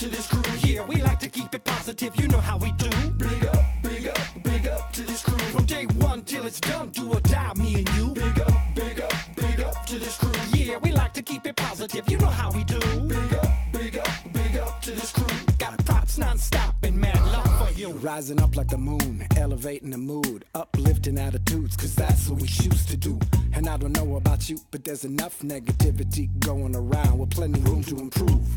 to this crew. Yeah, we like to keep it positive, you know how we do. Big up, big up, big up to this crew. From day one till it's done, do or die, me and you. Big up, big up, big up to this crew. Yeah, we like to keep it positive, you know how we do. Big up, big up, big up to this crew. Got props non-stop and mad love for you. Rising up like the moon, elevating the mood, uplifting attitudes, cause that's what we choose to do. And I don't know about you, but there's enough negativity going around with plenty room to improve.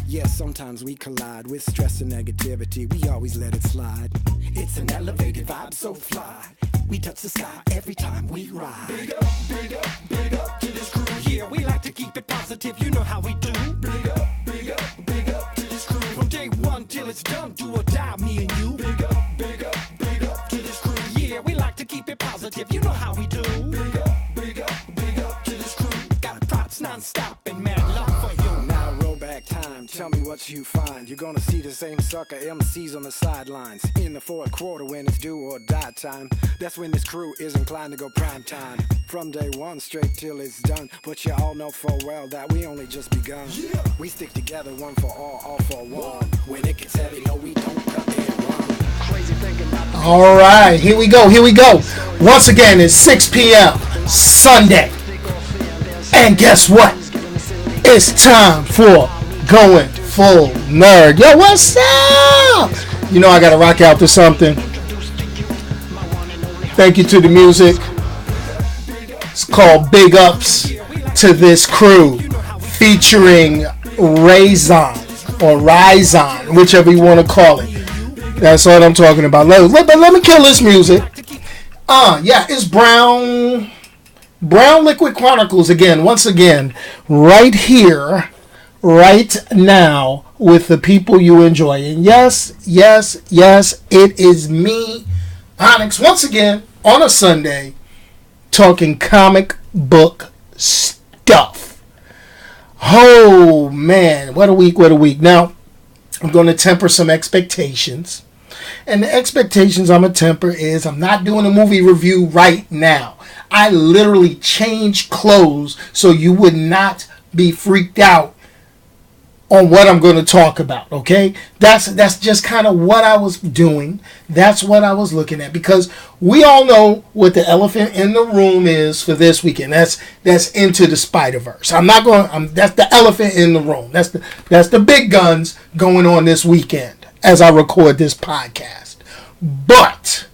Yeah, sometimes we collide with stress and negativity. We always let it slide. It's an elevated vibe, so fly. We touch the sky every time we ride. Big up, big up, big up to this crew. Yeah, we like to keep it positive, you know how we do. Big up, big up, big up to this crew. From day one till it's done, do or die, me and you. Big up, big up, big up to this crew. Yeah, we like to keep it positive, you know how we do. Big up, big up, big up to this crew. Got props non-stop and mad love for you. Now roll back time, tell me what you find. You're gonna see the same sucker MCs on the sidelines. In the fourth quarter when it's do or die time. That's when this crew is inclined to go prime time. From day one straight till it's done. But you all know full well that we only just begun. Yeah. We stick together, one for all for one. When it gets heavy, no we don't cut and run. Crazy thinking about the All right, here we go. Once again, it's 6 p.m. Sunday. And guess what? It's time for Going Full Nerd. Yo, what's up? You know I gotta rock out to something. Thank you to the music. It's called Big Ups to This Crew, featuring Rayzon or Ryzon, whichever you want to call it. That's what I'm talking about. Let me kill this music. Yeah, it's Brown Liquid Chronicles again, once again, right here, right now, with the people you enjoy. And yes, it is me, Onyx, once again, on a Sunday, talking comic book stuff. Oh, man, what a week. Now, I'm going to temper some expectations. And the expectations I'm going to temper is I'm not doing a movie review right now. I literally changed clothes so you would not be freaked out on what I'm going to talk about, okay? That's just kind of what I was doing. That's what I was looking at, because we all know what the elephant in the room is for this weekend. That's Into the Spider-Verse. That's the elephant in the room. That's the big guns going on this weekend as I record this podcast. But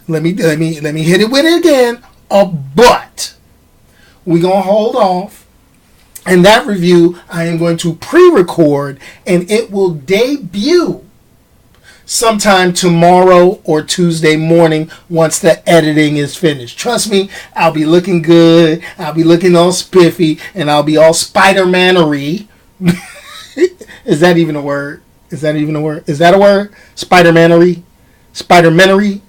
let me hit it with it again. But we're gonna hold off. And that review I am going to pre-record, and it will debut sometime tomorrow or Tuesday morning once the editing is finished. Trust me, I'll be looking good. I'll be looking all spiffy, and I'll be all Spider-Man-y. Is that even a word? Is that a word? Spider-Man-y? Spider-Man-y?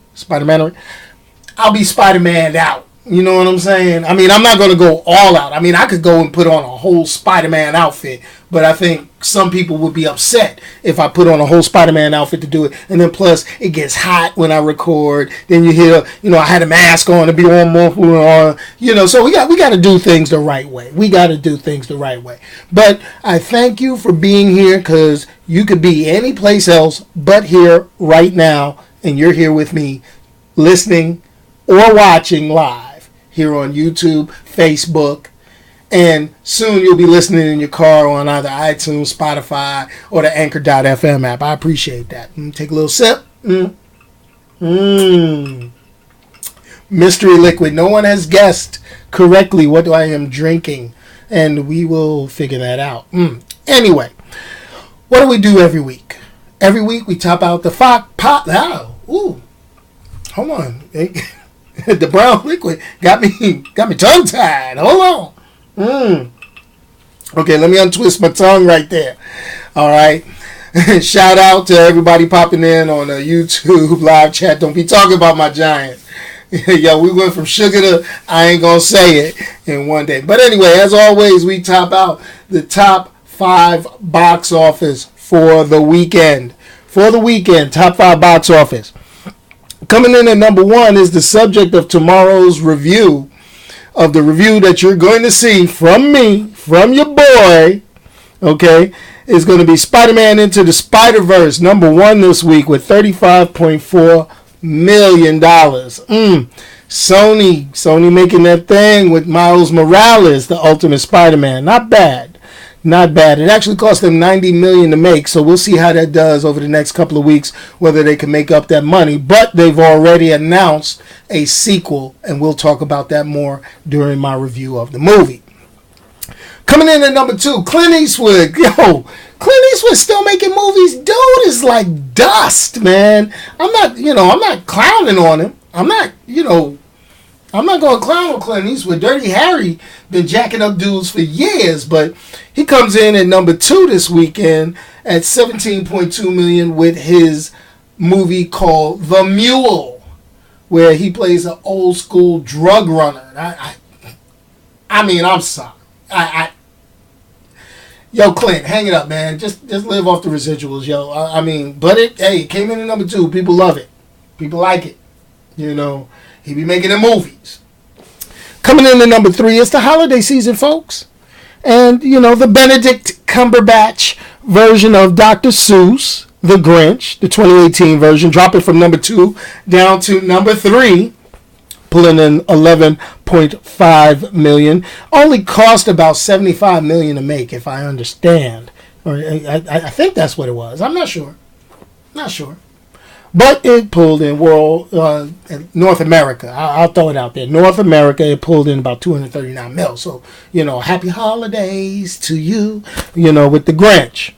I'll be Spider-Man'd out. You know what I'm saying? I mean, I'm not going to go all out. I mean, I could go and put on a whole Spider-Man outfit, but I think some people would be upset if I put on a whole Spider-Man outfit to do it. And then plus, it gets hot when I record. Then you hear, I had a mask on to be on more, so we got to do things the right way. But I thank you for being here, because you could be any place else but here right now, and you're here with me listening or watching live here on YouTube, Facebook, and soon you'll be listening in your car on either iTunes, Spotify, or the Anchor.fm app. I appreciate that. Take a little sip. Mystery liquid. No one has guessed correctly what I am drinking, and we will figure that out. Anyway, what do we do every week? Every week we top out the pot. Ooh, hold on. The brown liquid got me tongue tied. Hold on. Okay, let me untwist my tongue right there. All right. Shout out to everybody popping in on the YouTube live chat. Don't be talking about my Giants. Yo, we went from sugar to I ain't gonna say it in one day. But anyway, as always, we top out the top 5 box office for the weekend. Top 5 box office. Coming in at number 1 is the subject of tomorrow's review, of the review that you're going to see from me, from your boy, Okay, is going to be Spider-Man Into the Spider-Verse, #1 this week with $35.4 million. Sony making that thing with Miles Morales, the Ultimate Spider-Man. Not bad. Not bad. It actually cost them $90 million to make, so we'll see how that does over the next couple of weeks, whether they can make up that money. But they've already announced a sequel, and we'll talk about that more during my review of the movie. Coming in at #2, Clint Eastwood. Yo, Clint Eastwood still making movies. Dude is like dust, man. I'm not clowning on him. I'm not going to clown on Clint Eastwood. Dirty Harry been jacking up dudes for years, but he comes in at #2 this weekend at $17.2 million with his movie called The Mule, where he plays an old school drug runner. I'm sorry. Yo, Clint, hang it up, man. Just live off the residuals, yo. But it came in at #2. People love it. People like it. He be making the movies. Coming in at #3, it's the holiday season, folks. And, the Benedict Cumberbatch version of Dr. Seuss, The Grinch, the 2018 version, dropping from #2 down to #3. Pulling in $11.5 million. Only cost about $75 million to make, if I understand. Or I think that's what it was. I'm not sure. But it pulled in North America. I'll throw it out there. North America, it pulled in about $239 million. So, happy holidays to you, with the Grinch.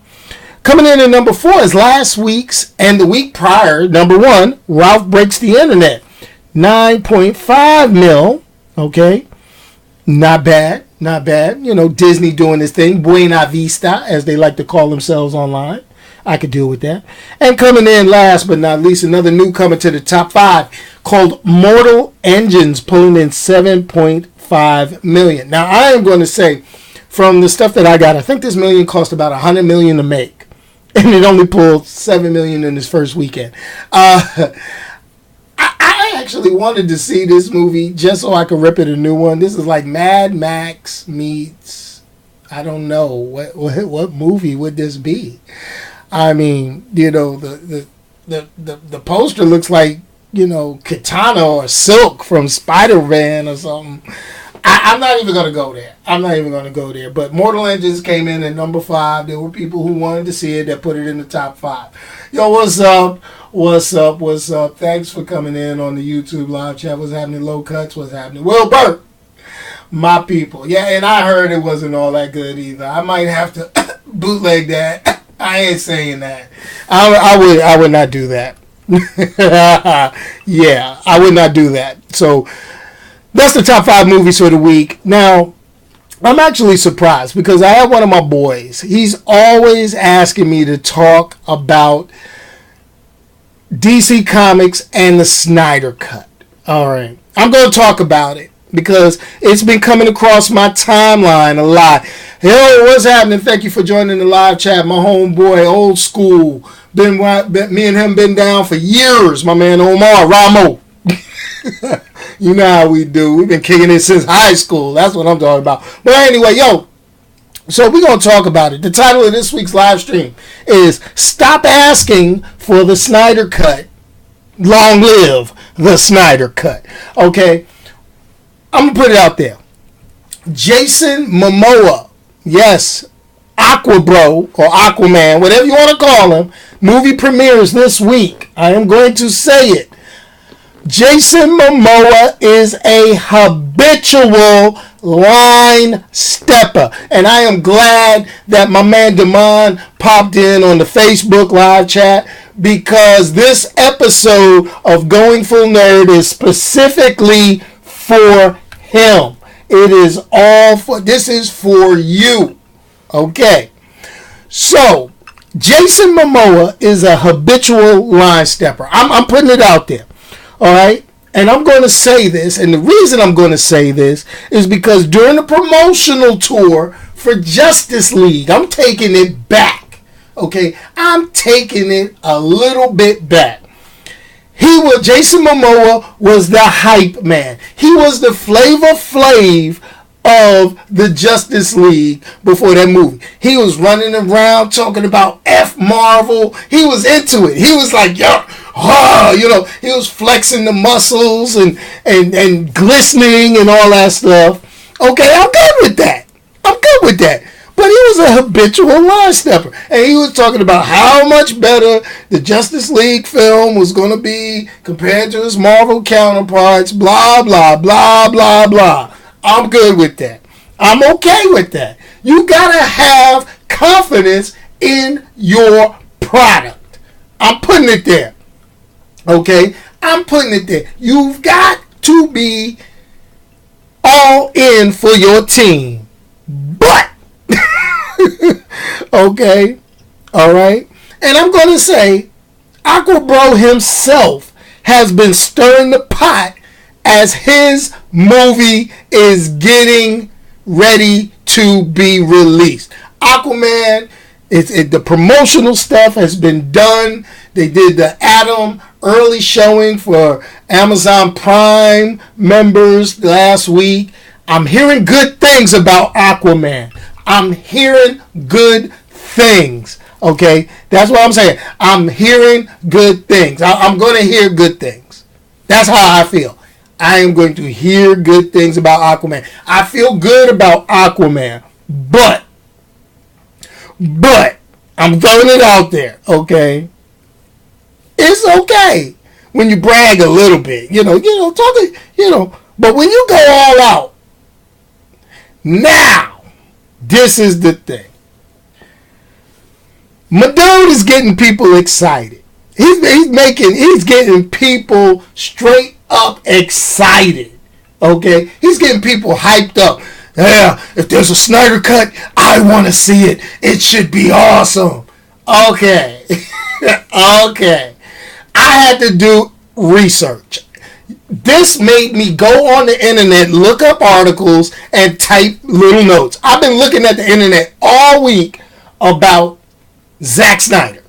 Coming in at #4 is last week's and the week prior, #1, Ralph Breaks the Internet. $9.5 million. Okay. Not bad. Disney doing this thing. Buena Vista, as they like to call themselves online. I could deal with that. And coming in last but not least, another newcomer to the top 5 called Mortal Engines, pulling in $7.5 million. Now, I am going to say, from the stuff that I got, I think this million cost about $100 million to make. And it only pulled $7 million in this first weekend. I actually wanted to see this movie just so I could rip it a new one. This is like Mad Max meets, I don't know, what movie would this be? The poster looks like, Katana or Silk from Spider-Man or something. I'm not even going to go there. But Mortal Engines came in at #5. There were people who wanted to see it that put it in the top 5. Yo, what's up? Thanks for coming in on the YouTube live chat. What's happening? Low Cuts, what's happening? Wilbert, my people. Yeah, and I heard it wasn't all that good either. I might have to bootleg that. I ain't saying that. I would not do that. Yeah, I would not do that. So that's the top 5 movies for the week. Now, I'm actually surprised because I have one of my boys. He's always asking me to talk about DC Comics and the Snyder Cut. All right. I'm going to talk about it because it's been coming across my timeline a lot. Yo, what's happening? Thank you for joining the live chat. My homeboy, old school. Me and him been down for years. My man Omar Ramo. You know how we do. We've been kicking it since high school. That's what I'm talking about. But anyway, so we're going to talk about it. The title of this week's live stream is Stop Asking for the Snyder Cut. Long live the Snyder Cut. Okay? I'm going to put it out there. Jason Momoa. Yes. Aquabro or Aquaman, whatever you want to call him. Movie premieres this week. I am going to say it. Jason Momoa is a habitual line stepper. And I am glad that my man Damon popped in on the Facebook live chat because this episode of GoingFullNerd is specifically for him. This is for you. Okay. So, Jason Momoa is a habitual line stepper. I'm putting it out there. All right? And I'm going to say this, and the reason I'm going to say this is because during the promotional tour for Justice League, I'm taking it back. Okay? I'm taking it a little bit back. Jason Momoa was the hype man. He was the Flavor Flav of the Justice League before that movie. He was running around talking about F Marvel. He was into it. He was like, yo, he was flexing the muscles and glistening and all that stuff. Okay, I'm good with that. But he was a habitual line stepper. And he was talking about how much better the Justice League film was going to be compared to his Marvel counterparts, blah, blah, blah, blah, blah. I'm good with that. I'm okay with that. You got to have confidence in your product. I'm putting it there. Okay? I'm putting it there. You've got to be all in for your team. But, okay? All right? And I'm going to say, Aquabro himself has been stirring the pot as his movie is getting ready to be released. Aquaman, the promotional stuff has been done. They did the Atom early showing for Amazon Prime members last week. I'm hearing good things about Aquaman. I'm hearing good things. Okay? That's what I'm saying. I'm hearing good things. I'm going to hear good things. That's how I feel. I am going to hear good things about Aquaman. I feel good about Aquaman. But I'm throwing it out there, okay? It's okay when you brag a little bit, but when you go all out, now, this is the thing. My dude is getting people excited. He's getting people straight up excited. Okay? He's getting people hyped up. Yeah, if there's a Snyder Cut, I want to see it. It should be awesome. Okay. Okay. I had to do research. This made me go on the internet, look up articles, and type little notes. I've been looking at the internet all week about Zack Snyder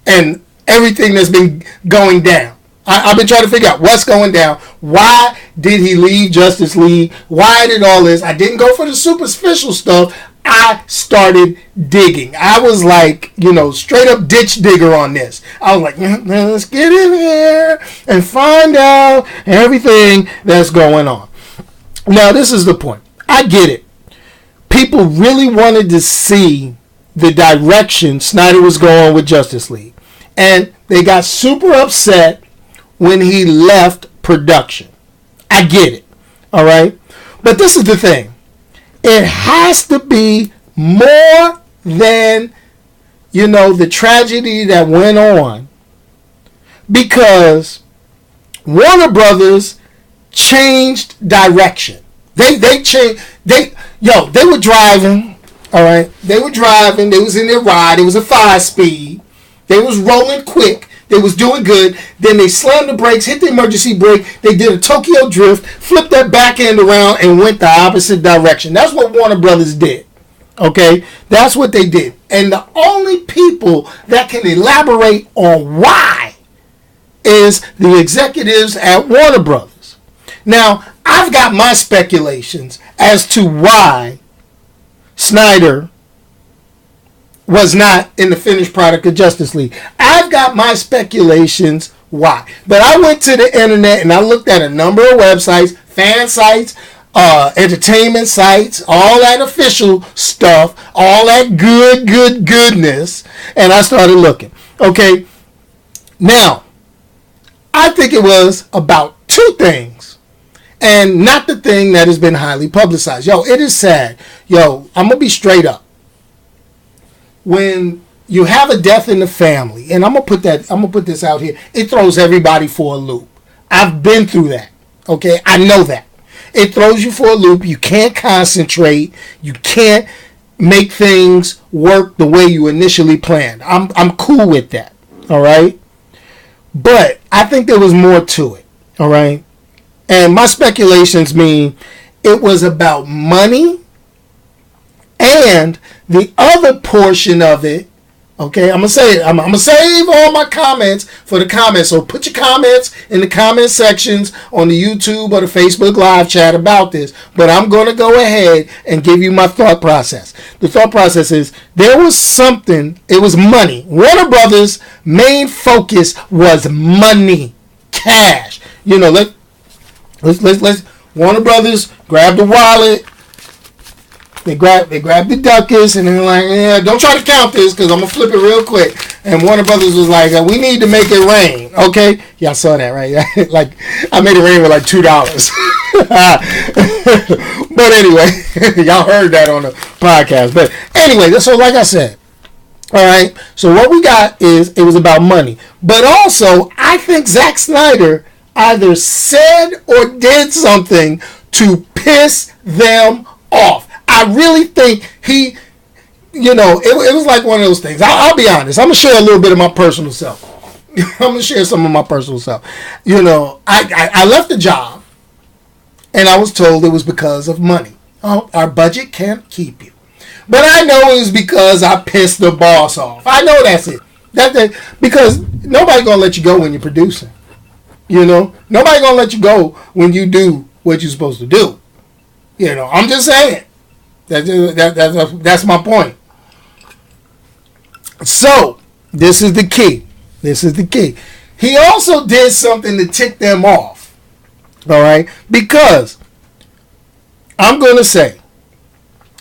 and everything that's been going down. I've been trying to figure out what's going down. Why did he leave Justice League? Why did all this? I didn't go for the superficial stuff. I started digging. I was like, straight up ditch digger on this. I was like, let's get in here and find out everything that's going on. Now, this is the point. I get it. People really wanted to see the direction Snyder was going with Justice League. And they got super upset when he left production. I get it. All right? But this is the thing. It has to be more than, the tragedy that went on. Because Warner Brothers changed direction. They changed. They were driving. All right? They were driving. They was in their ride. It was a 5-speed. They was rolling quick. They was doing good. Then they slammed the brakes, hit the emergency brake. They did a Tokyo drift, flipped that back end around, and went the opposite direction. That's what Warner Brothers did. Okay? That's what they did. And the only people that can elaborate on why is the executives at Warner Brothers. Now, I've got my speculations as to why Snyder was not in the finished product of Justice League. I've got my speculations why. But I went to the internet and I looked at a number of websites, fan sites, entertainment sites, all that official stuff, all that goodness, and I started looking. Okay, now, I think it was about two things, and not the thing that has been highly publicized. It is sad. I'm going to be straight up. When you have a death in the family, and I'm gonna put this out here, it throws everybody for a loop. I've been through that. Okay, I know that. It throws you for a loop. You can't concentrate. You can't make things work the way you initially planned. I'm cool with that. All right, but I think there was more to it. All right, and my speculations mean it was about money. And the other portion of it, Okay, I'm gonna say it. I'm gonna save all my comments for the comments. So put your comments in the comment sections on the YouTube or the Facebook live chat about this. But I'm gonna go ahead and give you my thought process. The thought process is there was something. It was money. Warner Brothers' main focus was money, cash. You know, let's Warner Brothers grab the wallet. They grabbed the ducats and they're like, yeah, don't try to count this because I'm going to flip it real quick. And Warner Brothers was like, we need to make it rain. Okay? Y'all saw that, right? Like, I made it rain with like $2. But anyway, y'all heard that on the podcast. But anyway, so like I said, all right, so what we got is it was about money. But also, I think Zack Snyder either said or did something to piss them off. I really think he, you know, it was like one of those things. I'll be honest. I'm going to share a little bit of my personal self. I'm going to share some of my personal self. You know, I left the job and I was told it was because of money. Oh, our budget can't keep you. But I know it was because I pissed the boss off. I know that's it. That's because nobody's going to let you go when you're producing. You know, nobody's going to let you go when you do what you're supposed to do. You know, I'm just saying. That's my point. So, this is the key. This is the key. He also did something to tick them off. All right? Because I'm going to say,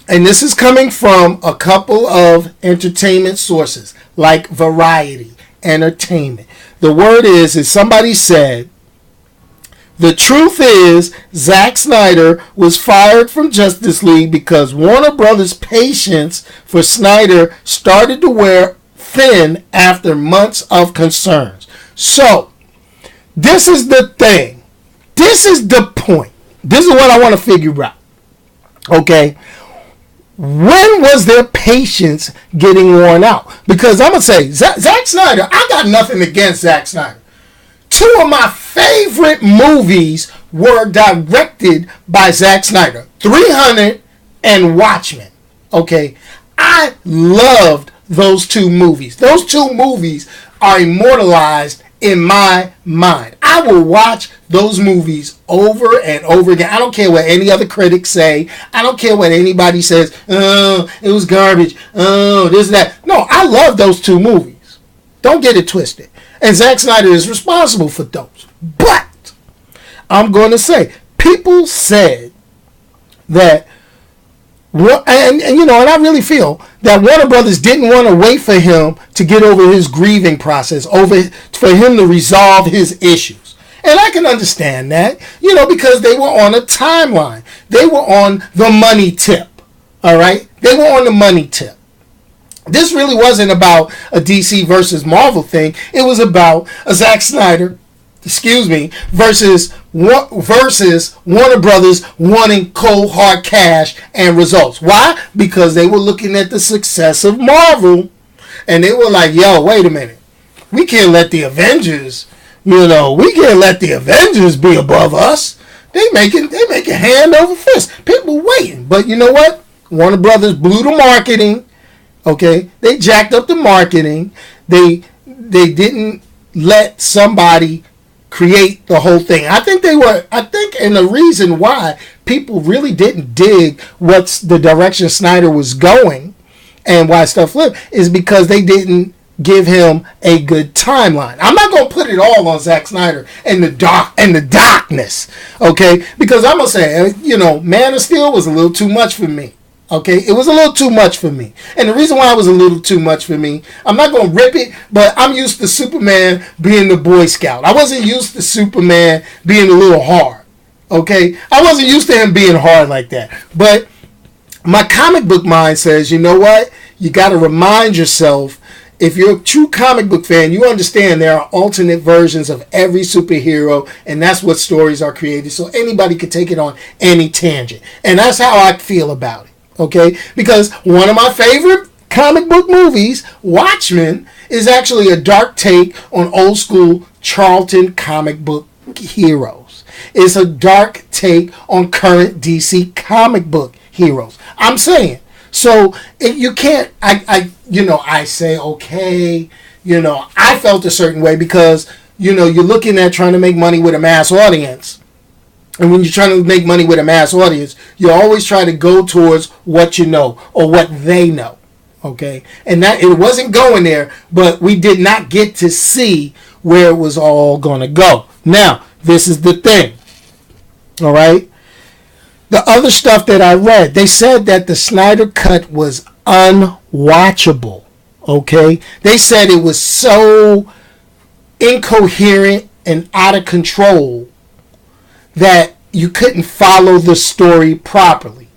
and this is coming from a couple of entertainment sources, like Variety, Entertainment. The word is somebody said, the truth is, Zack Snyder was fired from Justice League because Warner Brothers' patience for Snyder started to wear thin after months of concerns. So, this is the thing. This is the point. This is what I want to figure out. Okay? When was their patience getting worn out? Because I'm going to say, Zack Snyder, I got nothing against Zack Snyder. Two of my favorite movies were directed by Zack Snyder. 300 and Watchmen. Okay? I loved those two movies. Those two movies are immortalized in my mind. I will watch those movies over and over again. I don't care what any other critics say. I don't care what anybody says. Oh, it was garbage. Oh, this and that. No, I love those two movies. Don't get it twisted. And Zack Snyder is responsible for those. But I'm going to say, people said that, and you know, and I really feel that Warner Brothers didn't want to wait for him to get over his grieving process, for him to resolve his issues. And I can understand that, you know, because they were on a timeline. They were on the money tip. All right? They were on the money tip. This really wasn't about a DC versus Marvel thing. It was about a Zack Snyder, versus Warner Brothers wanting cold hard cash and results. Why? Because they were looking at the success of Marvel, and they were like, "Yo, wait a minute, we can't let the Avengers, be above us. They making hand over fist. People waiting, but you know what? Warner Brothers blew the marketing." Okay, they jacked up the marketing. They didn't let somebody create the whole thing. I think, and the reason why people really didn't dig what's the direction Snyder was going and why stuff flipped is because they didn't give him a good timeline. I'm not gonna put it all on Zack Snyder and the darkness, okay? Because I'm gonna say, you know, Man of Steel was a little too much for me. Okay, it was a little too much for me. And the reason why it was a little too much for me, I'm not going to rip it, but I'm used to Superman being the Boy Scout. I wasn't used to Superman being a little hard. Okay, I wasn't used to him being hard like that. But my comic book mind says, you know what? You got to remind yourself, if you're a true comic book fan, you understand there are alternate versions of every superhero, and that's what stories are created. So anybody could take it on any tangent. And that's how I feel about it. Okay, because one of my favorite comic book movies, Watchmen, is actually a dark take on old school Charlton comic book heroes. It's a dark take on current DC comic book heroes. I'm saying, So you can't. I say okay. I felt a certain way because you're looking at trying to make money with a mass audience. And when you're trying to make money with a mass audience, you always try to go towards what you know or what they know. Okay? And that it wasn't going there, but we did not get to see where it was all going to go. Now, this is the thing. All right? The other stuff that I read, they said that the Snyder Cut was unwatchable. Okay? They said it was so incoherent and out of control that you couldn't follow the story properly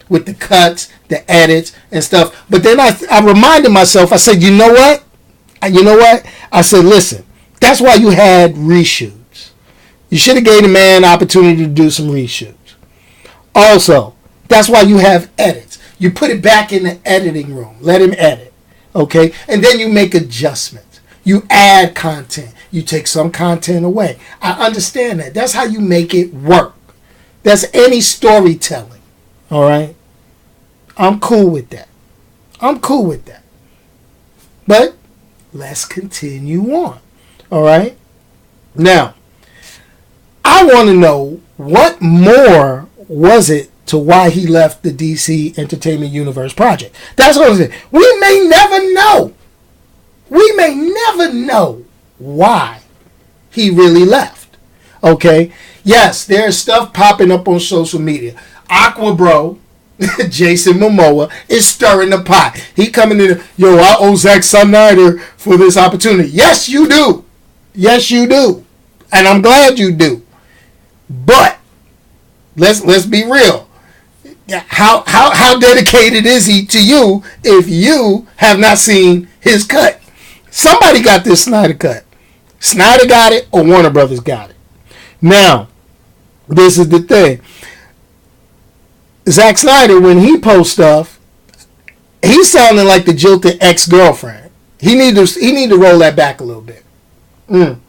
with the cuts, the edits, and stuff. But then I reminded myself, I said, you know what? I said, listen, that's why you had reshoots. You should have gave the man an opportunity to do some reshoots. Also, that's why you have edits. You put it back in the editing room. Let him edit. Okay? And then you make adjustments. You add content. You take some content away. I understand that. That's how you make it work. That's any storytelling. All right? I'm cool with that. But let's continue on. All right? Now, I want to know what more was it to why he left the DC Entertainment Universe project. That's what I'm saying. We may never know. Why he really left. Okay? Yes, there's stuff popping up on social media. Aqua Bro, Jason Momoa, is stirring the pot. He coming in, I owe Zack Snyder for this opportunity. Yes, you do. And I'm glad you do. But let's be real. How dedicated is he to you if you have not seen his cut? Somebody got this Snyder Cut. Snyder got it or Warner Brothers got it. Now, this is the thing. Zack Snyder, when he posts stuff, he's sounding like the jilted ex-girlfriend. He need to roll that back a little bit. And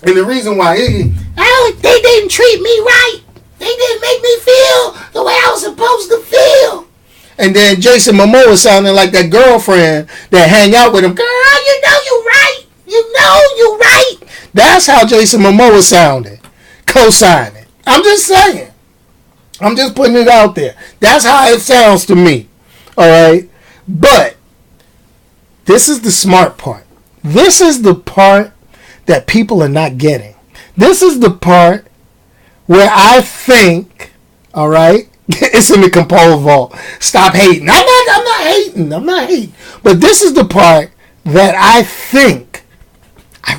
the reason why they didn't treat me right. They didn't make me feel the way I was supposed to feel. And then Jason Momoa sounding like that girlfriend that hang out with him. Girl, you know you right. That's how Jason Momoa sounded. Co-signing. I'm just saying. I'm just putting it out there. That's how it sounds to me. Alright? But this is the smart part. This is the part that people are not getting. This is the part where I think, alright, it's in the compole vault. Stop hating. I'm not hating. But this is the part that I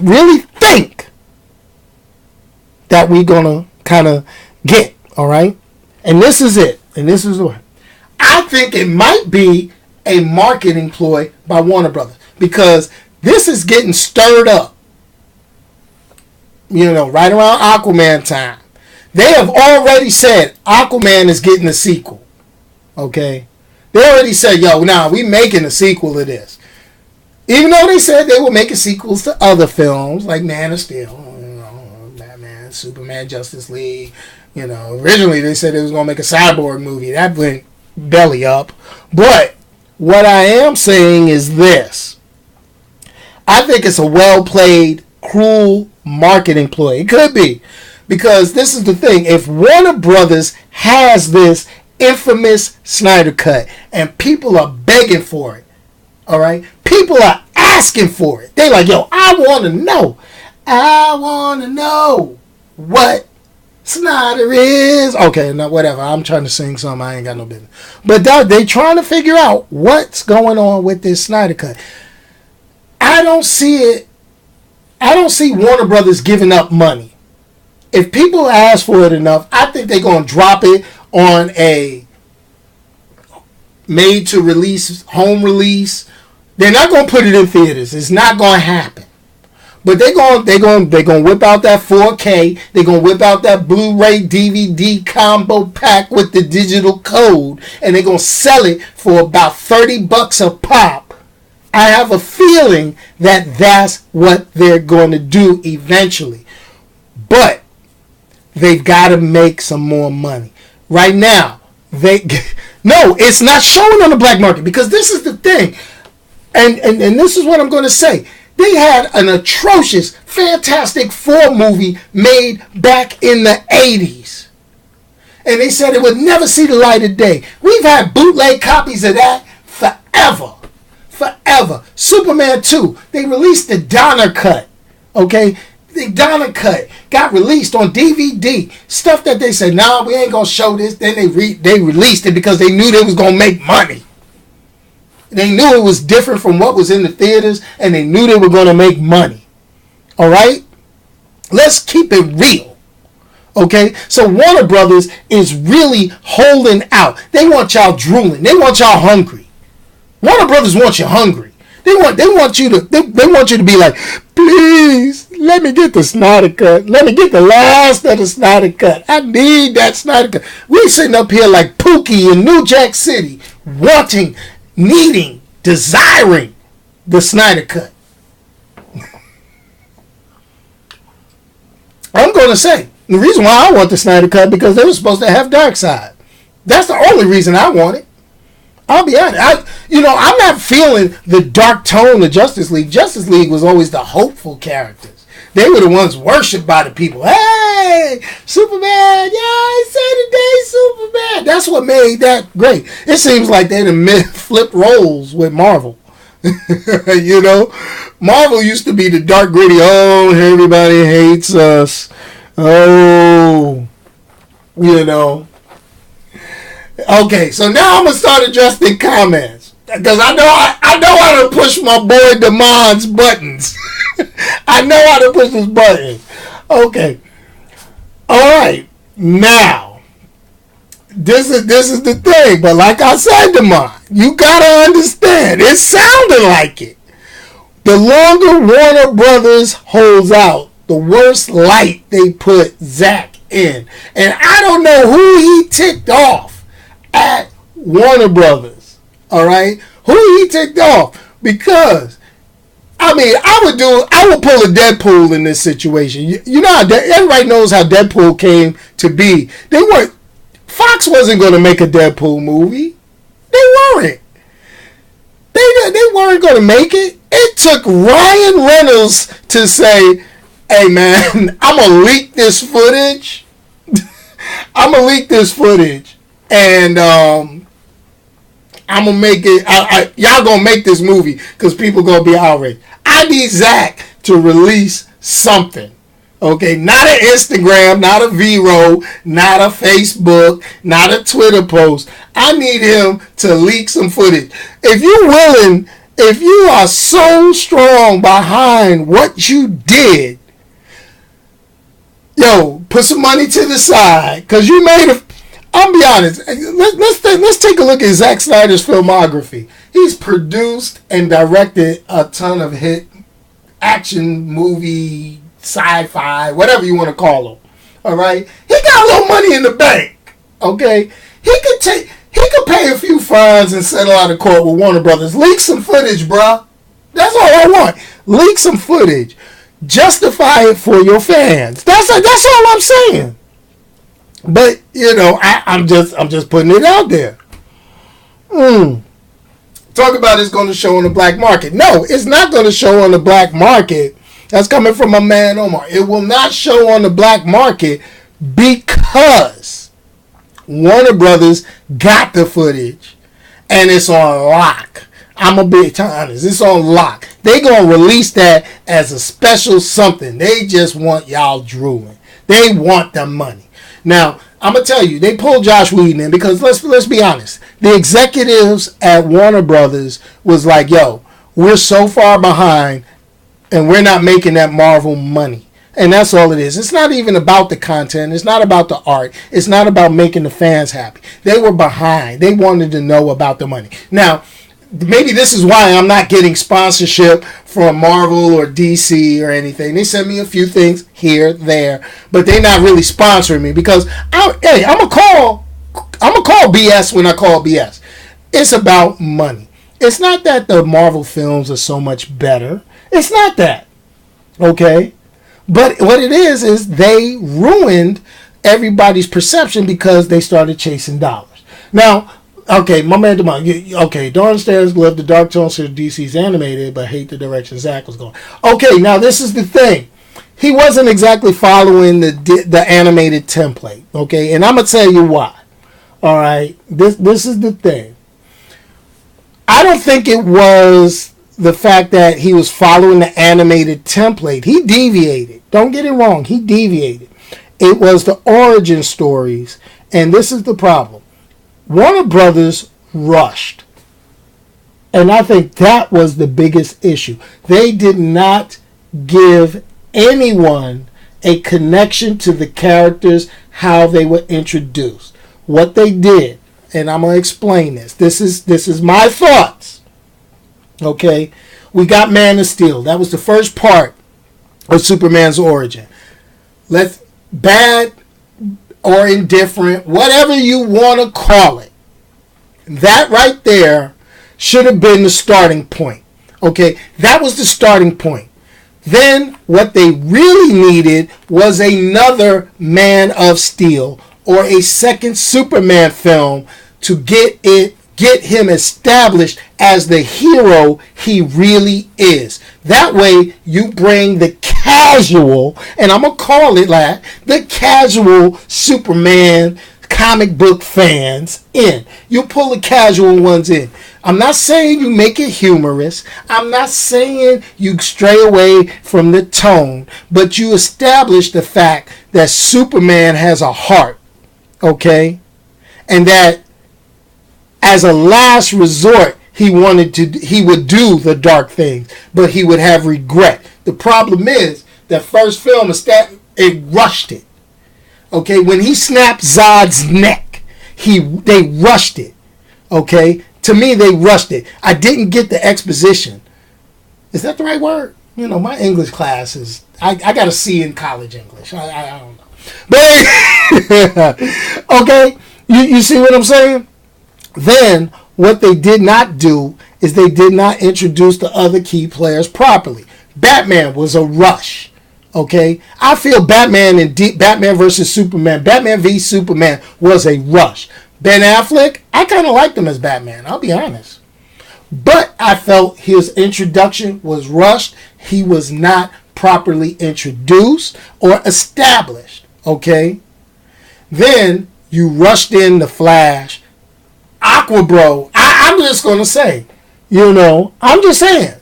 really think that we're going to kind of get. All right. And this is it. And this is what I think it might be a marketing ploy by Warner Brothers, because this is getting stirred up, right around Aquaman time. They have already said Aquaman is getting a sequel. Okay? They already said, we making a sequel to this. Even though they said they were making sequels to other films, like Man of Steel, Batman, Superman, Justice League. Originally they said they was going to make a Cyborg movie. That went belly up. But what I am saying is this. I think it's a well-played, cruel marketing ploy. It could be. Because this is the thing. If Warner Brothers has this infamous Snyder Cut and people are begging for it, all right? People are asking for it. They like, I want to know. I want to know what Snyder is. Okay, now whatever. I'm trying to sing something. I ain't got no business. But they trying to figure out what's going on with this Snyder Cut. I don't see it. I don't see Warner Brothers giving up money. If people ask for it enough, I think they're going to drop it on a made-to-release, home release. They're not going to put it in theaters. It's not going to happen. But they're going to whip out that 4K. They're going to whip out that Blu-ray DVD combo pack with the digital code. And they're going to sell it for about $30 a pop. I have a feeling that that's what they're going to do eventually. But they've got to make some more money. Right now, No, it's not showing on the black market, because this is the thing. And this is what I'm going to say. They had an atrocious Fantastic Four movie made back in the 80s. And they said it would never see the light of day. We've had bootleg copies of that forever. Forever. Superman 2, they released the Donner Cut. Okay? The Donner Cut got released on DVD. Stuff that they said, nah, we ain't going to show this. Then they released it because they knew they was going to make money. They knew it was different from what was in the theaters, and they knew they were going to make money. All right? Let's keep it real. Okay? So Warner Brothers is really holding out. They want y'all drooling. They want y'all hungry. Warner Brothers want you hungry. They want you to be like, please, let me get the Snyder Cut. Let me get the last of the Snyder Cut. I need that Snyder Cut. We sitting up here like Pookie in New Jack City, wanting, needing, desiring the Snyder Cut. I'm going to say, the reason why I want the Snyder Cut, because they were supposed to have Darkseid. That's the only reason I want it. I'll be honest. I'm not feeling the dark tone of Justice League. Justice League was always the hopeful characters. They were the ones worshipped by the people. Hey, Superman, yeah, say today, Superman. That's what made that great. It seems like they done flipped roles with Marvel. Marvel used to be the dark, gritty, oh, everybody hates us. Oh, Okay, so now I'm going to start addressing comments. Because I know how to push my boy Damon's buttons. I know how to push his buttons. Okay. Alright. Now, this is the thing. But like I said, Damon, you got to understand. It sounded like it. The longer Warner Brothers holds out, the worse light they put Zack in. And I don't know who he ticked off at Warner Brothers, all right? Who he ticked off? Because, I would pull a Deadpool in this situation. You know how everybody knows how Deadpool came to be. Fox wasn't going to make a Deadpool movie. They weren't. They weren't going to make it. It took Ryan Reynolds to say, hey man, I'm going to leak this footage. And I'm gonna make it. Y'all gonna make this movie because people gonna be outraged. I need Zack to release something. Okay, not an Instagram, not a Vero, not a Facebook, not a Twitter post. I need him to leak some footage. If you're willing, if you are so strong behind what you did, put some money to the side because you made a. I'll be honest. Let's take a look at Zack Snyder's filmography. He's produced and directed a ton of hit action movie, sci-fi, whatever you want to call them. All right, he got a little money in the bank. Okay, he could pay a few fines and settle out of court with Warner Brothers. Leak some footage, bruh. That's all I want. Leak some footage. Justify it for your fans. That's all I'm saying. But I'm just putting it out there. Talk about it's going to show on the black market. No, it's not going to show on the black market. That's coming from my man Omar. It will not show on the black market because Warner Brothers got the footage and it's on lock. I'm going to be honest. It's on lock. They going to release that as a special something. They just want y'all drooling. They want the money. Now, I'm going to tell you, they pulled Josh Whedon in because let's be honest. The executives at Warner Brothers was like, yo, we're so far behind and we're not making that Marvel money. And that's all it is. It's not even about the content. It's not about the art. It's not about making the fans happy. They were behind. They wanted to know about the money. Now, maybe this is why I'm not getting sponsorship from Marvel or DC or anything. They send me a few things here, there, but they're not really sponsoring me because I'm gonna call BS when I call BS. It's about money. It's not that the Marvel films are so much better. It's not that. Okay? But what it is they ruined everybody's perception because they started chasing dollars. Now, okay, my man Demond, okay, Darn Stairs loved the dark tones of DC's animated, but hate the direction Zack was going. Okay, now this is the thing. He wasn't exactly following the animated template, okay? And I'm going to tell you why. All right? This is the thing. I don't think it was the fact that he was following the animated template. He deviated. Don't get it wrong. He deviated. It was the origin stories, and this is the problem. Warner Brothers rushed. And I think that was the biggest issue. They did not give anyone a connection to the characters, how they were introduced. What they did, and I'm going to explain this. This is my thoughts. Okay? We got Man of Steel. That was the first part of Superman's origin. Let's bad or indifferent, whatever you want to call it. That right there should have been the starting point. Okay? That was the starting point. Then what they really needed was another Man of Steel or a second Superman film to get him established as the hero he really is. That way you bring the casual, and I'm going to call it that, the casual Superman comic book fans in. You pull the casual ones in. I'm not saying you make it humorous. I'm not saying you stray away from the tone, but you establish the fact that Superman has a heart, okay? And that as a last resort, he would do the dark things, but he would have regret. The problem is that first film it rushed it. Okay, when he snapped Zod's neck, they rushed it. Okay, to me they rushed it. I didn't get the exposition. Is that the right word? You know, my English class is I got a C in college English. I don't know, but okay, you see what I'm saying? Then what they did not do is they did not introduce the other key players properly. Batman was a rush. Okay, I feel Batman versus Superman, Batman v Superman was a rush. Ben Affleck, I kind of liked him as Batman, I'll be honest. But I felt his introduction was rushed. He was not properly introduced or established. Okay, then you rushed in the Flash, Aqua Bro. I'm just gonna say, I'm just saying.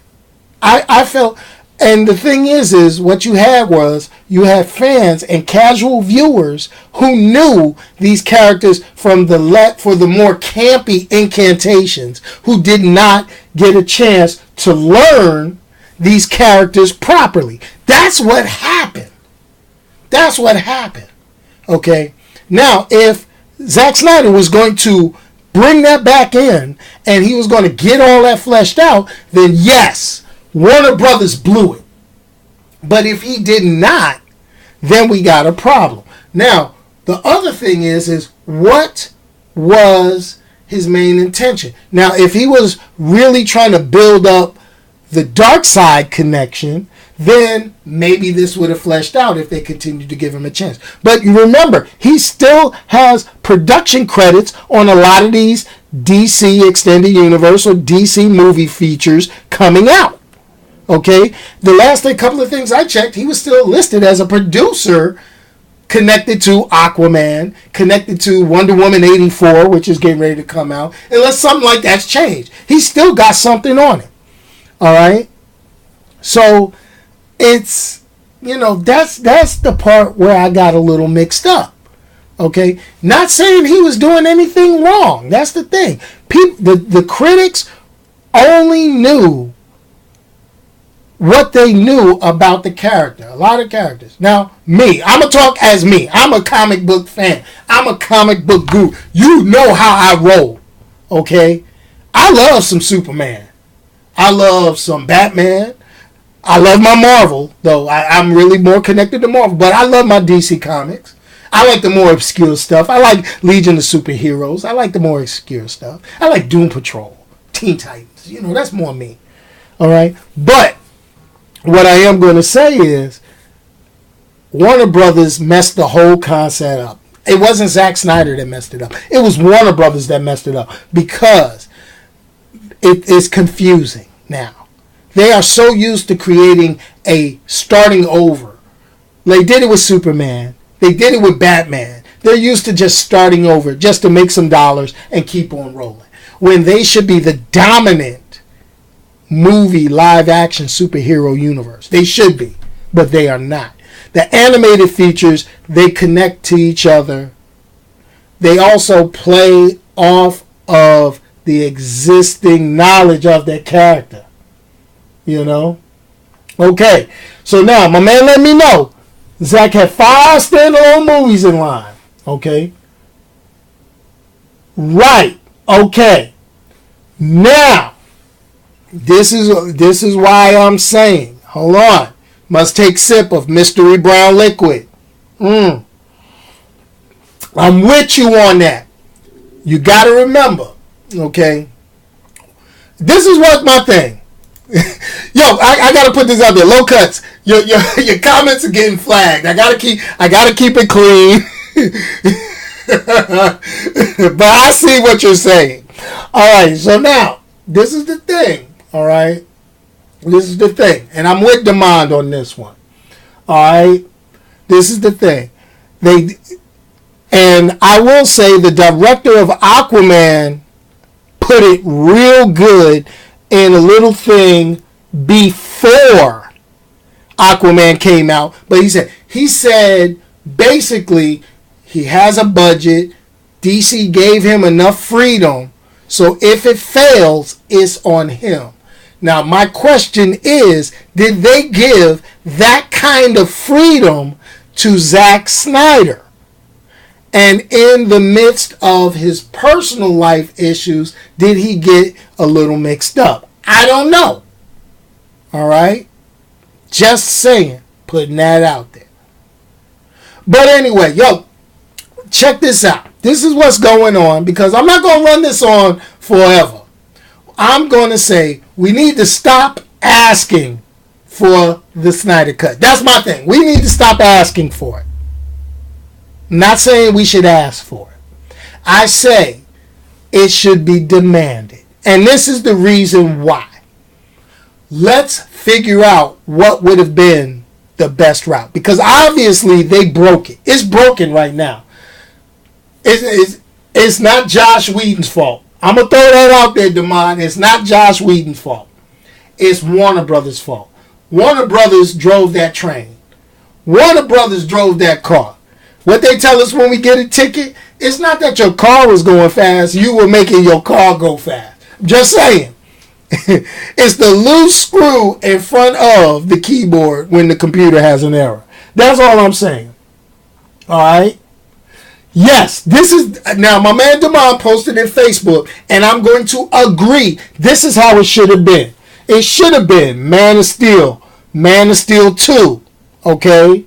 I felt. And the thing is what you had fans and casual viewers who knew these characters for the more campy incantations, who did not get a chance to learn these characters properly. That's what happened. Okay? Now, if Zack Snyder was going to bring that back in and he was going to get all that fleshed out, then yes, Warner Brothers blew it. But if he did not, then we got a problem. Now, the other thing is what was his main intention? Now, if he was really trying to build up the dark side connection, then maybe this would have fleshed out if they continued to give him a chance. But you remember, he still has production credits on a lot of these DC Extended Universe or DC movie features coming out. Okay, the last couple of things I checked, he was still listed as a producer connected to Aquaman, connected to Wonder Woman 84, which is getting ready to come out. Unless something like that's changed. He's still got something on it. All right? So, it's, that's the part where I got a little mixed up. Okay? Not saying he was doing anything wrong. That's the thing. The critics only knew what they knew about the character. A lot of characters. Now, I'm going to talk as me. I'm a comic book fan. I'm a comic book guru. You know how I roll. Okay? I love some Superman. I love some Batman. I love my Marvel, though. I'm really more connected to Marvel. But I love my DC comics. I like the more obscure stuff. I like Legion of Superheroes. I like the more obscure stuff. I like Doom Patrol. Teen Titans. That's more me. All right? But what I am going to say is Warner Brothers messed the whole concept up. It wasn't Zack Snyder that messed it up. It was Warner Brothers that messed it up because it is confusing now. They are so used to creating a starting over. They did it with Superman. They did it with Batman. They're used to just starting over just to make some dollars and keep on rolling. When they should be the dominant movie live action superhero universe. They should be, but they are not. The animated features, they connect to each other. They also play off of the existing knowledge of their character. You know? Okay, so now my man let me know. Zack had 5 standalone movies in line. Okay? Right. Okay. Now, this is why I'm saying, hold on. Must take sip of mystery brown liquid. I'm with you on that. You got to remember, okay? This is what my thing. Yo, I got to put this out there. Low cuts. Your comments are getting flagged. I got to keep it clean. But I see what you're saying. All right, so now this is the thing. All right. This is the thing. And I'm with Demand on this one. Alright? This is the thing. And I will say the director of Aquaman put it real good in a little thing before Aquaman came out. But he said basically he has a budget. DC gave him enough freedom. So if it fails, it's on him. Now, my question is, did they give that kind of freedom to Zack Snyder? And in the midst of his personal life issues, did he get a little mixed up? I don't know. All right? Just saying, putting that out there. But anyway, yo, check this out. This is what's going on, because I'm not going to run this on forever. I'm going to say we need to stop asking for the Snyder Cut. That's my thing. We need to stop asking for it. I'm not saying we should ask for it. I say it should be demanded. And this is the reason why. Let's figure out what would have been the best route. Because obviously they broke it. It's broken right now. It's not Josh Whedon's fault. I'm going to throw that out there, Demond. It's not Josh Whedon's fault. It's Warner Brothers' fault. Warner Brothers drove that train. Warner Brothers drove that car. What they tell us when we get a ticket, it's not that your car was going fast. You were making your car go fast. Just saying. It's the loose screw in front of the keyboard when the computer has an error. That's all I'm saying. All right? Yes, this is, now my man Demond posted in Facebook, and I'm going to agree, this is how it should have been. It should have been Man of Steel 2, okay?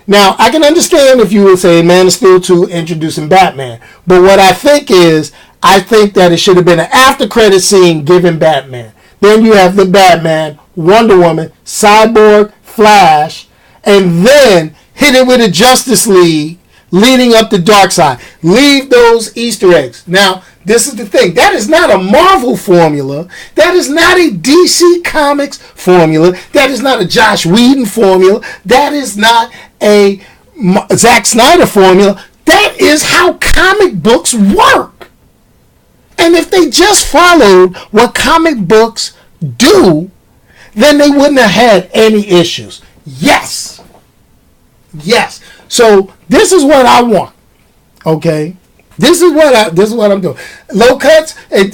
Now, I can understand if you would say Man of Steel 2 introducing Batman, but what I think is, I think that it should have been an after credit scene giving Batman. Then you have the Batman, Wonder Woman, Cyborg, Flash, and then hit it with a Justice League leading up to Darkseid. Leave those Easter eggs. Now, this is the thing. That is not a Marvel formula. That is not a DC Comics formula. That is not a Josh Whedon formula. That is not a Zack Snyder formula. That is how comic books work. And if they just followed what comic books do, then they wouldn't have had any issues. Yes. Yes. So this is what I want. Okay? This is what I'm doing. Low cuts, I'm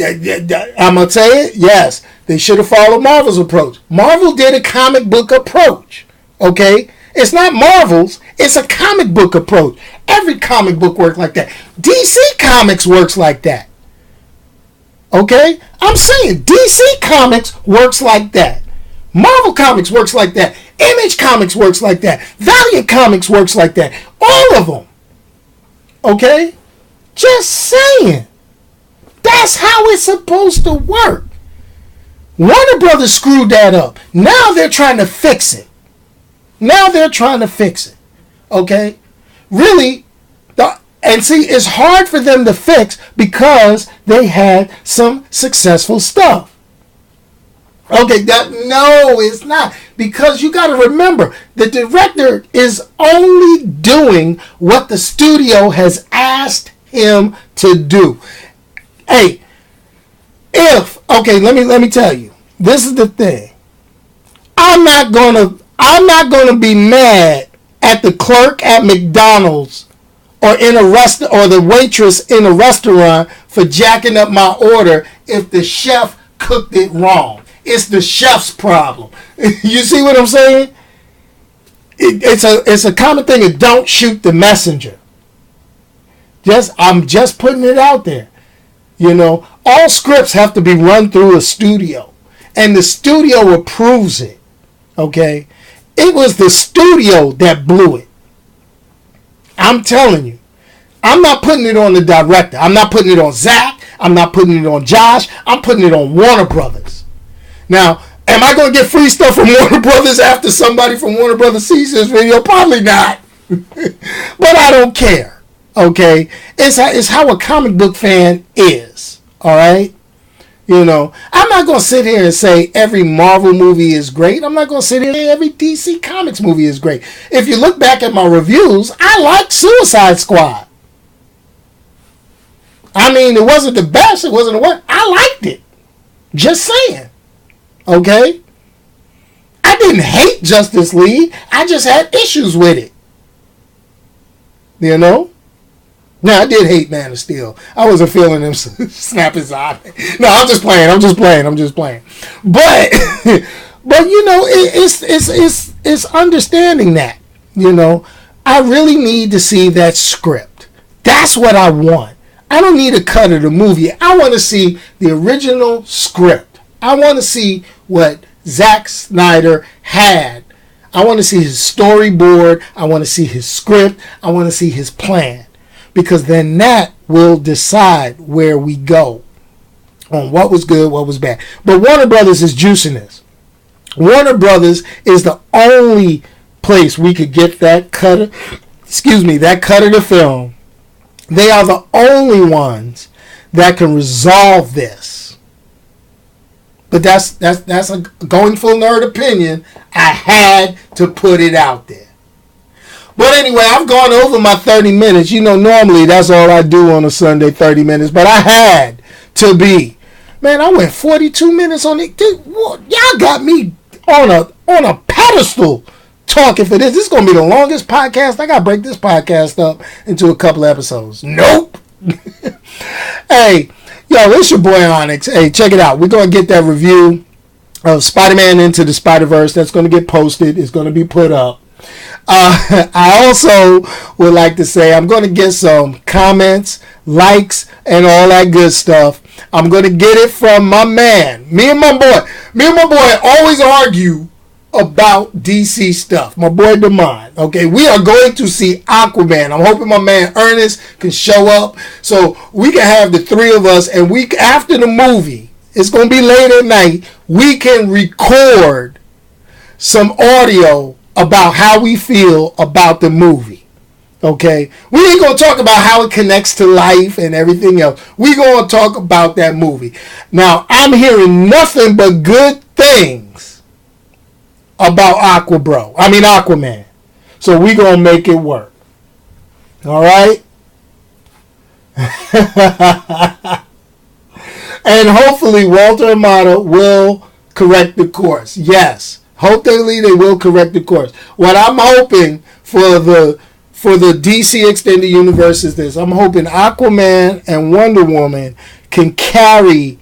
gonna say it, yes. They should have followed Marvel's approach. Marvel did a comic book approach. Okay? It's not Marvel's, it's a comic book approach. Every comic book works like that. DC Comics works like that. Okay? I'm saying DC Comics works like that. Marvel Comics works like that. Image Comics works like that. Valiant Comics works like that. All of them. Okay? Just saying. That's how it's supposed to work. Warner Brothers screwed that up. Now they're trying to fix it. Okay? Really, And see, it's hard for them to fix because they had some successful stuff. Okay, no, it's not. Because you got to remember, the director is only doing what the studio has asked him to do. Hey, let me tell you. This is the thing. I'm not gonna be mad at the clerk at McDonald's or the waitress in a restaurant for jacking up my order if the chef cooked it wrong. It's the chef's problem. You see what I'm saying? It's a common thing of don't shoot the messenger. I'm just putting it out there. You know, all scripts have to be run through a studio, and the studio approves it. Okay? It was the studio that blew it. I'm telling you. I'm not putting it on the director. I'm not putting it on Zack. I'm not putting it on Josh. I'm putting it on Warner Brothers. Now, am I going to get free stuff from Warner Brothers after somebody from Warner Brothers sees this video? Probably not. But I don't care. Okay? It's how a comic book fan is. Alright? You know, I'm not going to sit here and say every Marvel movie is great. I'm not going to sit here and say every DC Comics movie is great. If you look back at my reviews, I like Suicide Squad. I mean, it wasn't the best. It wasn't the worst. I liked it. Just saying. Okay? I didn't hate Justice League. I just had issues with it. You know? Now, I did hate Man of Steel. I wasn't feeling him snap his eye. No, I'm just playing. But, you know, it's understanding that. You know, I really need to see that script. That's what I want. I don't need a cut of the movie. I want to see the original script. I want to see what Zack Snyder had. I want to see his storyboard. I want to see his script. I want to see his plan. Because then that will decide where we go on what was good, what was bad. But Warner Brothers is juicing this. Warner Brothers is the only place we could get that cut of the film. They are the only ones that can resolve this. But that's a going full nerd opinion. I had to put it out there. But anyway, I've gone over my 30 minutes. You know, normally that's all I do on a Sunday, 30 minutes. But I had to be. Man, I went 42 minutes on it. Y'all got me on a pedestal talking for this. This is going to be the longest podcast. I got to break this podcast up into a couple episodes. Nope. Hey, yo, it's your boy Onyx. Hey, check it out. We're going to get that review of Spider-Man Into the Spider-Verse. That's going to get posted. It's going to be put up. I also would like to say I'm going to get some comments, likes, and all that good stuff. I'm going to get it from my man. Me and my boy always argue about DC stuff. My boy Damon. Okay, we are going to see Aquaman. I'm hoping my man Ernest can show up so we can have the three of us, and after the movie, it's going to be late at night, we can record some audio about how we feel about the movie. Okay? We ain't going to talk about how it connects to life and everything else. We going to talk about that movie. Now, I'm hearing nothing but good things about Aquaman. So we going to make it work. All right? And hopefully Walter Amato will correct the course. Yes. Hopefully they will correct the course. What I'm hoping for the DC Extended Universe is this. I'm hoping Aquaman and Wonder Woman can carry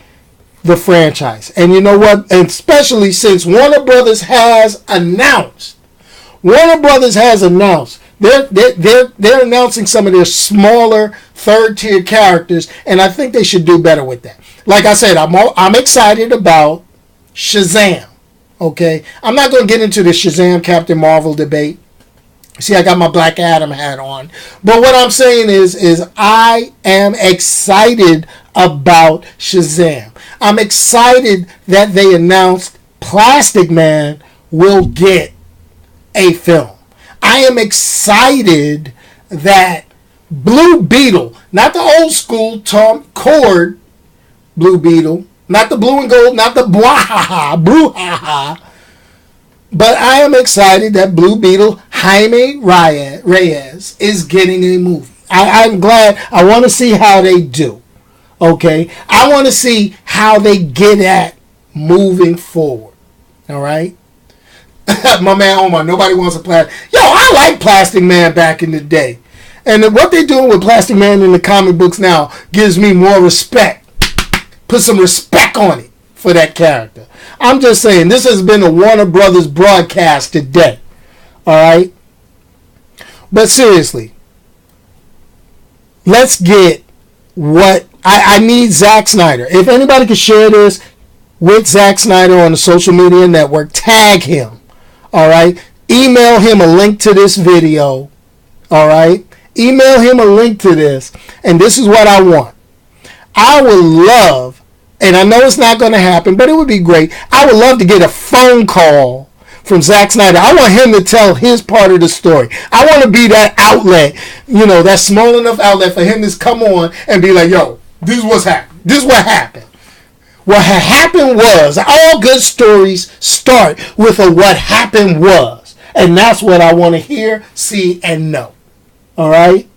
the franchise. And you know what? And especially since Warner Brothers has announced they're announcing some of their smaller third-tier characters, and I think they should do better with that. Like I said, I'm excited about Shazam. Okay, I'm not going to get into the Shazam Captain Marvel debate. See, I got my Black Adam hat on. But what I'm saying is I am excited about Shazam. I'm excited that they announced Plastic Man will get a film. I am excited that Blue Beetle, not the old school Tom Cord Blue Beetle, not the blue and gold, not the brouhaha. But I am excited that Blue Beetle Jaime Reyes is getting a movie. I'm glad. I want to see how they do. Okay? I want to see how they get at moving forward. All right? My man Omar, nobody wants a plastic. Yo, I like Plastic Man back in the day. And what they're doing with Plastic Man in the comic books now gives me more respect. Put some respect on it for that character. I'm just saying, this has been a Warner Brothers broadcast today. Alright? But seriously, let's get what... I need Zack Snyder. If anybody could share this with Zack Snyder on the social media network, tag him. Alright? Email him a link to this video. Alright? Email him a link to this. And this is what I want. I would love, and I know it's not going to happen, but it would be great. I would love to get a phone call from Zack Snyder. I want him to tell his part of the story. I want to be that outlet, that small enough outlet for him to come on and be like, yo, this is what's happened. This is what happened. What had happened was, all good stories start with a what happened was. And that's what I want to hear, see, and know. All right?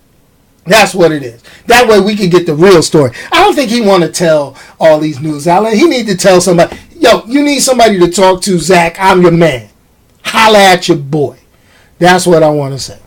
That's what it is. That way we can get the real story. I don't think he want to tell all these news outlets. He need to tell somebody, yo, you need somebody to talk to, Zach. I'm your man. Holla at your boy. That's what I want to say.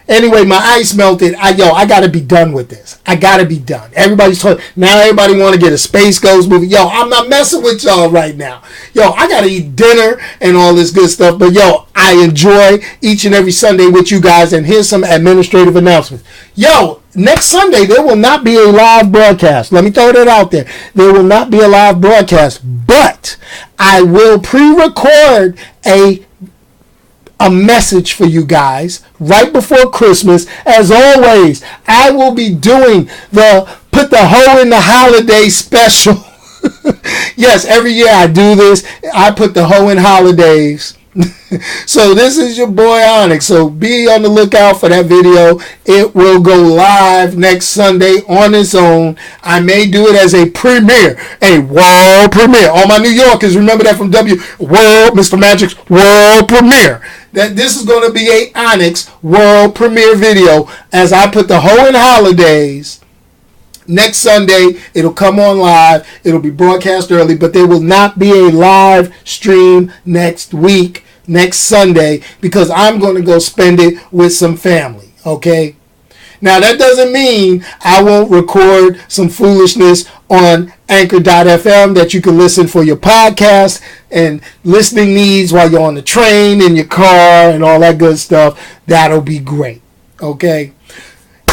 Anyway, my ice melted. I got to be done with this. I got to be done. Everybody's talking. Now everybody want to get a Space Ghost movie. Yo, I'm not messing with y'all right now. Yo, I got to eat dinner and all this good stuff. But, yo, I enjoy each and every Sunday with you guys. And here's some administrative announcements. Yo, next Sunday, there will not be a live broadcast. Let me throw that out there. There will not be a live broadcast. But I will pre-record a message for you guys right before Christmas. As always, I will be doing the Put the Hoe in the Holiday special. Yes, every year I do this. I put the hoe in holidays. So this is your boy Onyx. So be on the lookout for that video. It will go live next Sunday on its own. I may do it as a premiere, a world premiere. All my New Yorkers, remember that from Mr. Magic's world premiere. That this is going to be a Onyx world premiere video as I put the hoe in holidays. Next Sunday, it'll come on live. It'll be broadcast early, but there will not be a live stream next week, next Sunday, because I'm going to go spend it with some family, okay? Now, that doesn't mean I won't record some foolishness on Anchor.fm that you can listen for your podcast and listening needs while you're on the train, in your car, and all that good stuff. That'll be great, okay?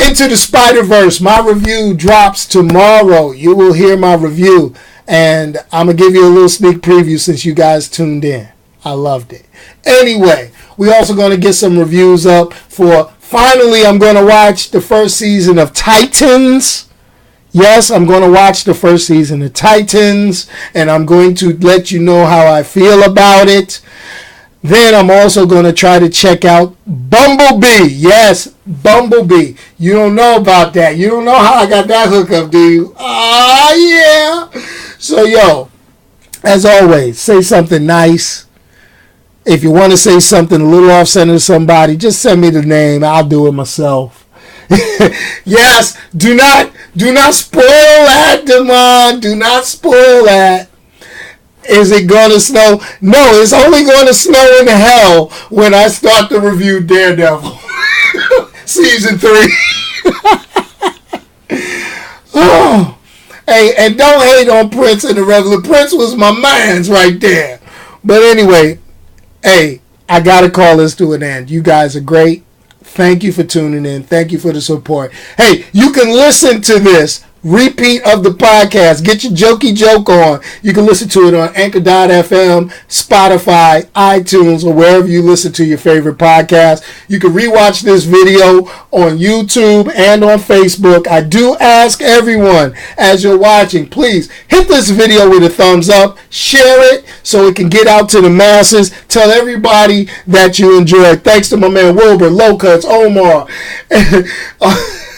Into the Spider-Verse. My review drops tomorrow. You will hear my review. And I'm going to give you a little sneak preview since you guys tuned in. I loved it. Anyway, we're also going to get some reviews up for... Finally, I'm going to watch the first season of Titans. Yes, I'm going to watch the first season of Titans. And I'm going to let you know how I feel about it. Then I'm also going to try to check out Bumblebee. Yes, Bumblebee. You don't know about that. You don't know how I got that hookup, do you? Yeah. So, yo, as always, say something nice. If you want to say something a little off-center to somebody, just send me the name. I'll do it myself. Yes, do not spoil that, Damon. Do not spoil that. Is it going to snow? No, it's only going to snow in hell when I start to review Daredevil. Season 3. Oh. Hey, and don't hate on Prince and the Reveler. Prince was my man's right there. But anyway, hey, I got to call this to an end. You guys are great. Thank you for tuning in. Thank you for the support. Hey, you can listen to this repeat of the podcast. Get your jokey joke on. You can listen to it on Anchor.fm, Spotify, iTunes, or wherever you listen to your favorite podcast. You can rewatch this video on YouTube and on Facebook. I do ask everyone, as you're watching, please hit this video with a thumbs up, share it so it can get out to the masses. Tell everybody that you enjoy it. Thanks to my man Wilbur, Low Cuts, Omar.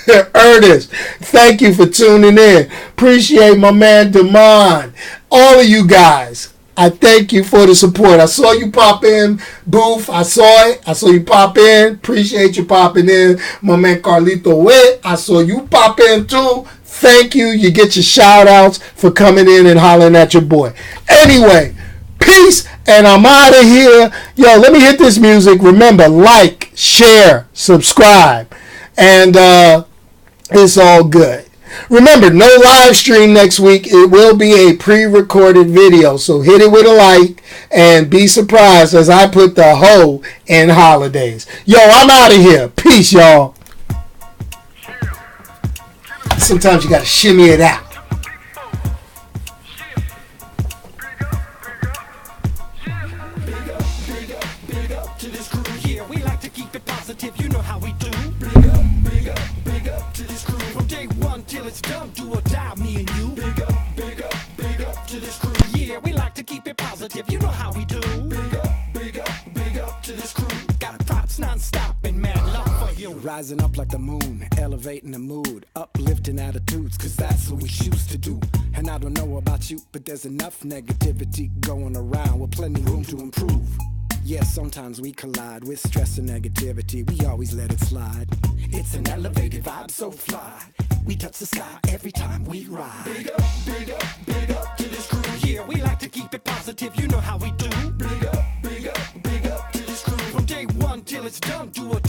Ernest, thank you for tuning in. Appreciate my man Damon. All of you guys, I thank you for the support. I saw you pop in, Booth. I saw it. I saw you pop in. Appreciate you popping in. My man Carlito Witt, I saw you pop in too. Thank you. You get your shout outs for coming in and hollering at your boy. Anyway, peace, and I'm out of here. Yo, let me hit this music. Remember, like, share, subscribe, and it's all good. Remember, no live stream next week. It will be a pre-recorded video, so hit it with a like and be surprised as I put the hoe in holidays. Yo, I'm out of here. Peace, y'all. Sometimes you gotta shimmy it out. Big up to this crew. Yeah, we like to keep it positive. You know how we do. Big up to this crew. From day one till it's done, do or die, me and you. Big up to this crew. Yeah, we like to keep it positive. You know how we do. Big up to this crew. Got props non-stop and mad love for you. Rising up like the moon, elevating the mood, uplifting attitudes, cause that's what we choose to do. And I don't know about you, but there's enough negativity going around with plenty room to improve. Yes, sometimes we collide with stress and negativity. We always let it slide. It's an elevated vibe, so fly. We touch the sky every time we ride. Big up to this crew. Yeah, we like to keep it positive. You know how we do. Big up to this crew. From day one till it's done, do or